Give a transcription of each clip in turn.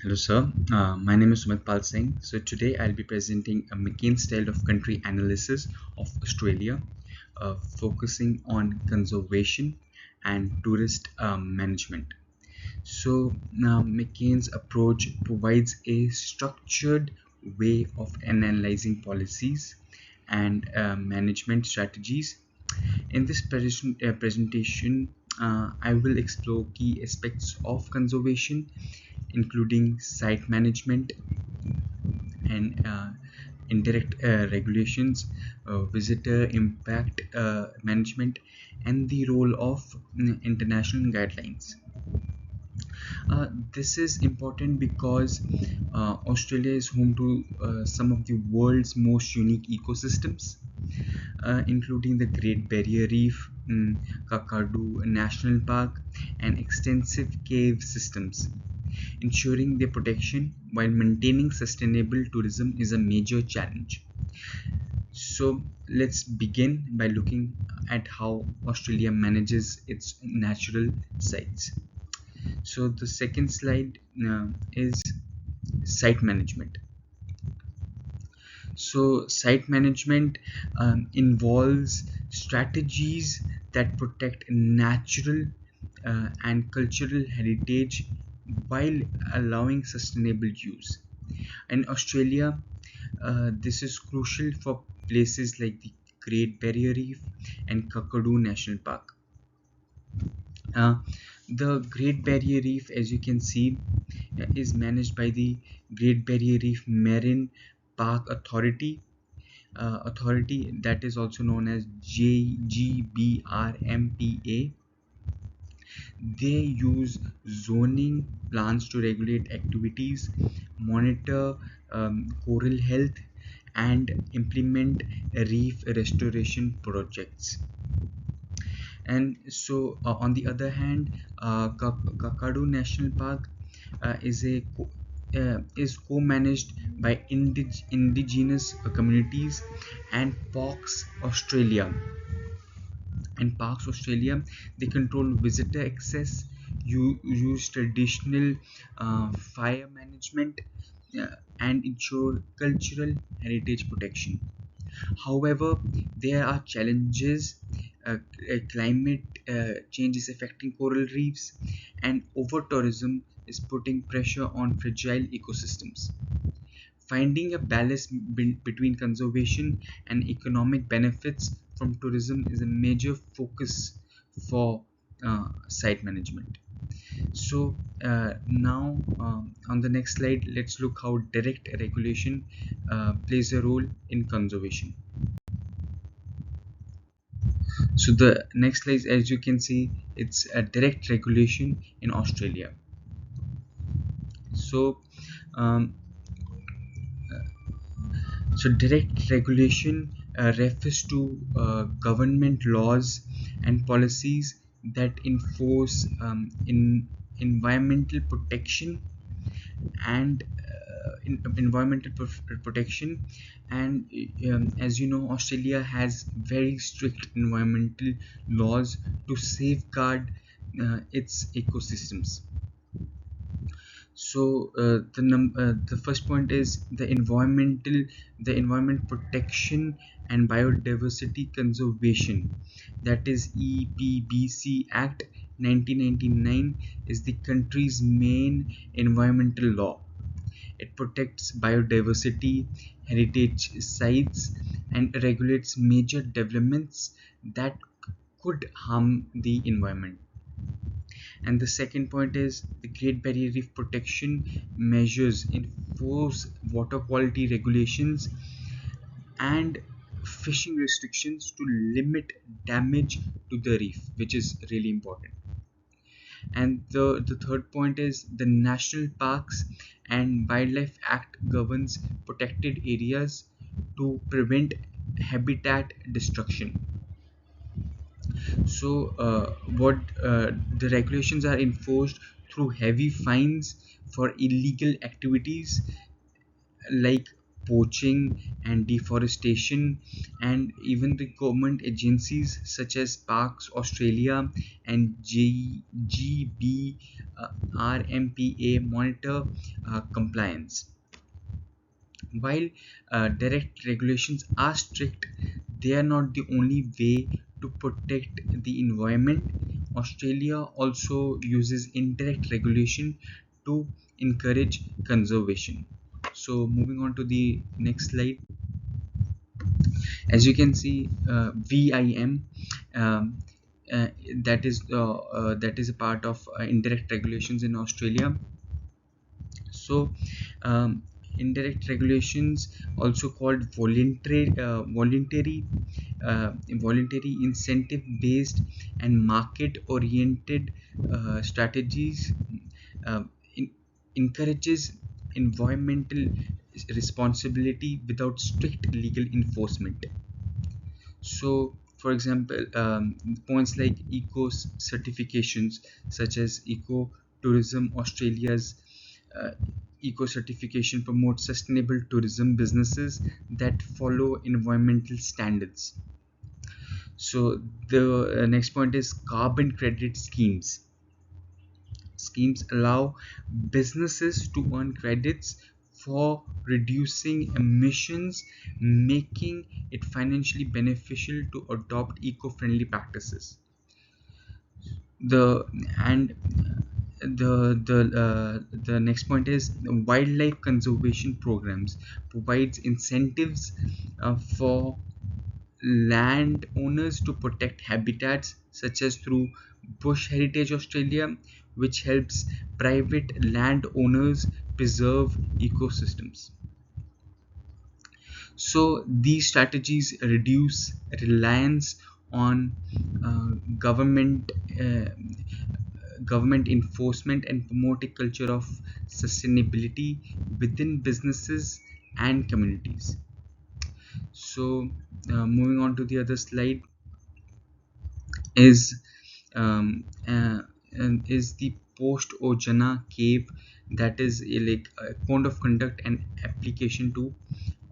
Hello, sir. My name is Sumit Pal Singh. So today I'll be presenting a McCain style of country analysis of Australia, focusing on conservation and tourist management. So now McCain's approach provides a structured way of analyzing policies and management strategies. In this presentation, I will explore key aspects of conservation, including site management and indirect regulations, visitor impact management, and the role of international guidelines. This is important because Australia is home to some of the world's most unique ecosystems, including the Great Barrier Reef, Kakadu National Park, and extensive cave systems. Ensuring their protection while maintaining sustainable tourism is a major challenge. So let's begin by looking at how Australia manages its natural sites. So the second slide is site management. So site management involves strategies that protect natural and cultural heritage while allowing sustainable use. In Australia, this is crucial for places like the Great Barrier Reef and Kakadu National Park. Uh, the Great Barrier Reef, as you can see, is managed by the Great Barrier Reef Marine Park Authority, that is also known as JGBRMPA. They use zoning plans to regulate activities, monitor coral health, and implement reef restoration projects. And so, on the other hand, Kakadu National Park is co-managed by indigenous communities and Parks Australia. They control visitor access, use traditional fire management, and ensure cultural heritage protection. However, there are challenges. Climate change is affecting coral reefs, and over tourism is putting pressure on fragile ecosystems. Finding a balance between conservation and economic benefits from tourism is a major focus for site management. So now on the next slide, let's look how direct regulation plays a role in conservation. So the next slide, as you can see, it's a direct regulation in Australia. So um, direct regulation refers to government laws and policies that enforce in environmental protection and protection. And as you know, Australia has very strict environmental laws to safeguard its ecosystems. So the first point is the environment protection and biodiversity conservation, that is EPBC Act 1999 is the country's main environmental law. It protects biodiversity, heritage sites, and regulates major developments that could harm the environment. And the second point is the Great Barrier Reef protection measures enforce water quality regulations and fishing restrictions to limit damage to the reef, which is really important. And the third point is the National Parks and Wildlife Act governs protected areas to prevent habitat destruction. So, what the regulations are enforced through heavy fines for illegal activities like poaching and deforestation, and even the government agencies such as Parks Australia and RMPA monitor compliance. While direct regulations are strict, they are not the only way to protect the environment. Australia also uses indirect regulation to encourage conservation. So, moving on to the next slide, as you can see, VIM. Um, uh, that is a part of indirect regulations in Australia. So, um, indirect regulations, also called voluntary incentive based and market oriented strategies, uh, in, encourages environmental responsibility without strict legal enforcement. So, for example, points like eco certifications, such as Eco Tourism Australia's uh, eco certification promotes sustainable tourism businesses that follow environmental standards. So, the next point is carbon credit schemes. Schemes allow businesses to earn credits for reducing emissions, making it financially beneficial to adopt eco-friendly practices. The and the next point is wildlife conservation programs provides incentives for landowners to protect habitats, such as through Bush Heritage Australia, which helps private landowners preserve ecosystems. So these strategies reduce reliance on government government enforcement and promote a culture of sustainability within businesses and communities. So, moving on to the other slide is um, uh, is the post Ojana cave, that is like a code of conduct and application to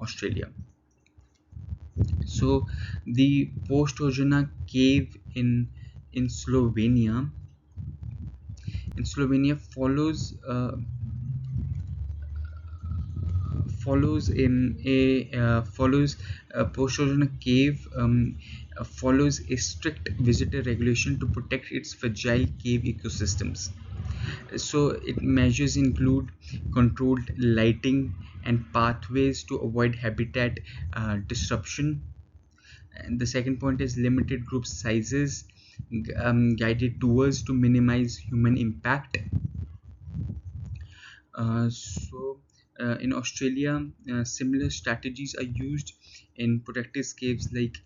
Australia. So the post Ojana cave in Slovenia follows a post-Ozona cave follows a strict visitor regulation to protect its fragile cave ecosystems. So it measures include controlled lighting and pathways to avoid habitat disruption. And the second point is limited group sizes, guided tours to minimize human impact. In Australia, similar strategies are used in protected caves like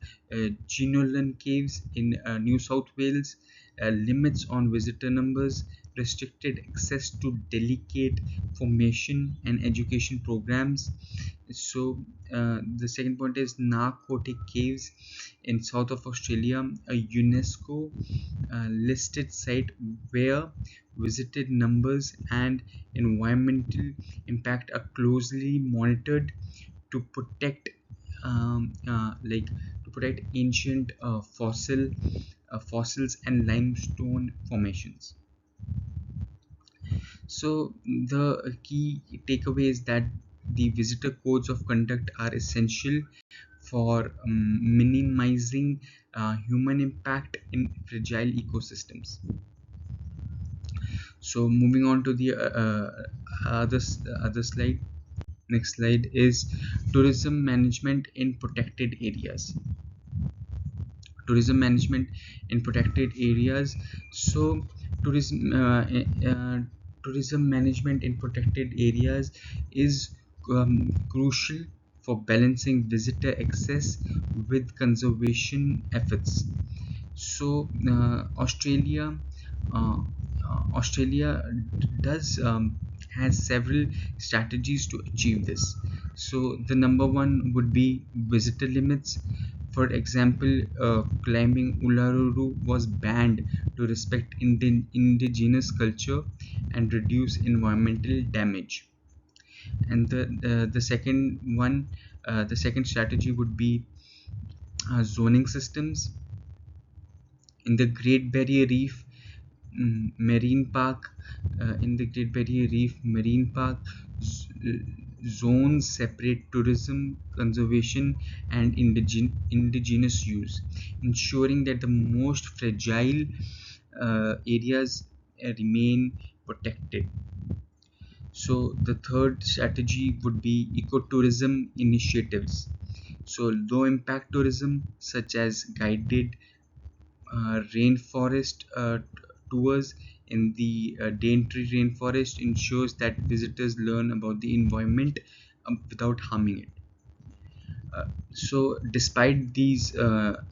Genolan caves in New South Wales, limits on visitor numbers, restricted access to delicate formation and education programs. So, the second point is narcotic caves in south of Australia, a UNESCO listed site where visited numbers and environmental impact are closely monitored to protect to protect ancient fossils and limestone formations. So the key takeaway is that the visitor codes of conduct are essential for minimizing human impact in fragile ecosystems. So moving on to the other slide. Next slide is tourism management in protected areas. Tourism management in protected areas. So tourism tourism management in protected areas is crucial for balancing visitor access with conservation efforts. So uh, Australia does has several strategies to achieve this. So the number one would be visitor limits. For example, climbing Uluru was banned to respect indigenous culture and reduce environmental damage. And the second one, the second strategy would be zoning systems in the Great Barrier Reef Marine Park. In the Great Barrier Reef Marine Park, zones separate tourism, conservation, and indigenous use, ensuring that the most fragile areas remain protected. So the third strategy would be ecotourism initiatives. So low impact tourism such as guided rainforest tours in the Daintree rainforest ensures that visitors learn about the environment without harming it. So, despite these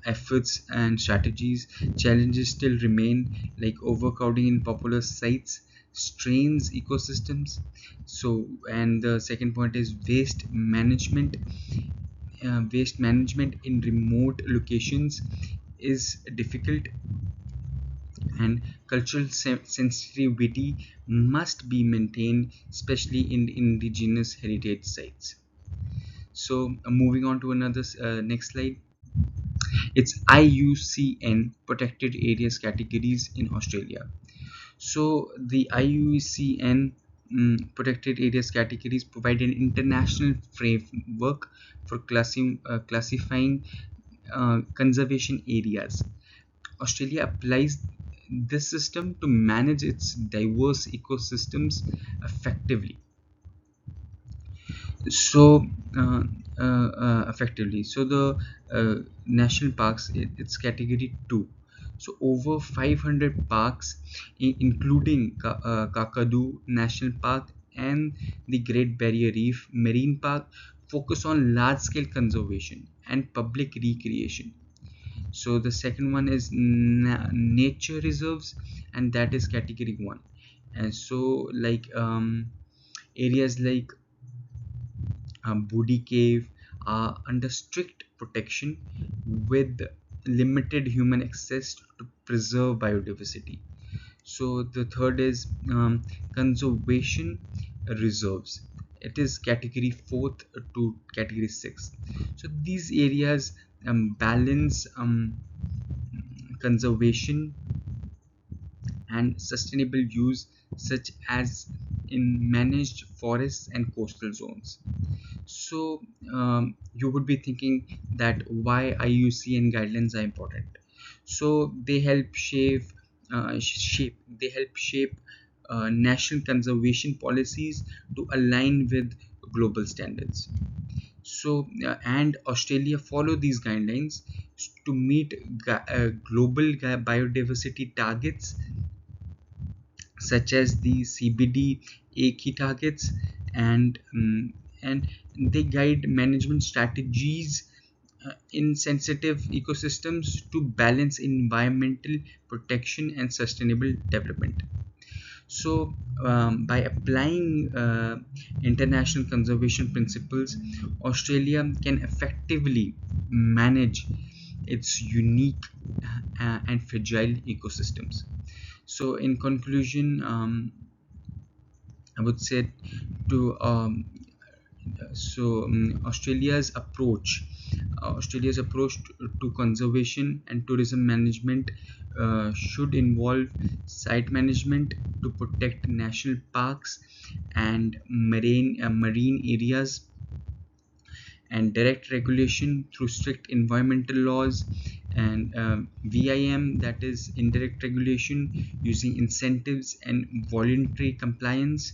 efforts and strategies, challenges still remain, like overcrowding in popular sites strains ecosystems. So, and the second point is waste management. Waste management in remote locations is difficult, and cultural sensitivity must be maintained, especially in indigenous heritage sites. So, moving on to another next slide. It's IUCN protected areas categories in Australia. So the IUCN protected areas categories provide an international framework for classifying conservation areas. Australia applies this system to manage its diverse ecosystems effectively. So uh, effectively, so the national parks, it's category 2. So over 500 parks, including Kakadu National Park and the Great Barrier Reef Marine Park, focus on large scale conservation and public recreation. So the second one is nature reserves, and that is category 1. And so like areas like Booty Cave are under strict protection with limited human access to preserve biodiversity. So the third is conservation reserves. It is category 4th to category 6th. So these areas balance conservation and sustainable use, such as in managed forests and coastal zones. So you would be thinking that why IUCN guidelines are important. So they help shape national conservation policies to align with global standards. So and Australia follow these guidelines to meet global biodiversity targets, such as the CBD key targets, and and they guide management strategies in sensitive ecosystems to balance environmental protection and sustainable development. So, by applying international conservation principles, Australia can effectively manage its unique and fragile ecosystems. So, in conclusion, I would say to Australia's approach to conservation and tourism management should involve site management to protect national parks and marine areas, and direct regulation through strict environmental laws, and VIM, that is indirect regulation using incentives and voluntary compliance.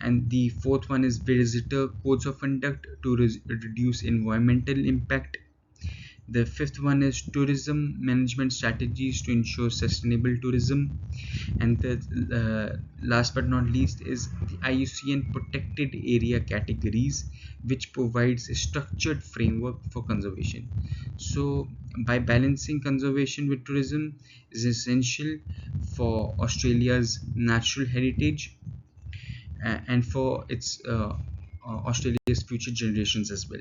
And the fourth one is visitor codes of conduct to reduce environmental impact. The fifth one is tourism management strategies to ensure sustainable tourism. And the last but not least is the IUCN protected area categories, which provides a structured framework for conservation. So by balancing conservation with tourism is essential for Australia's natural heritage and for its Australia's future generations as well.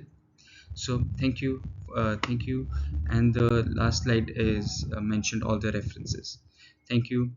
So thank you, and the last slide is mentioned all the references. Thank you.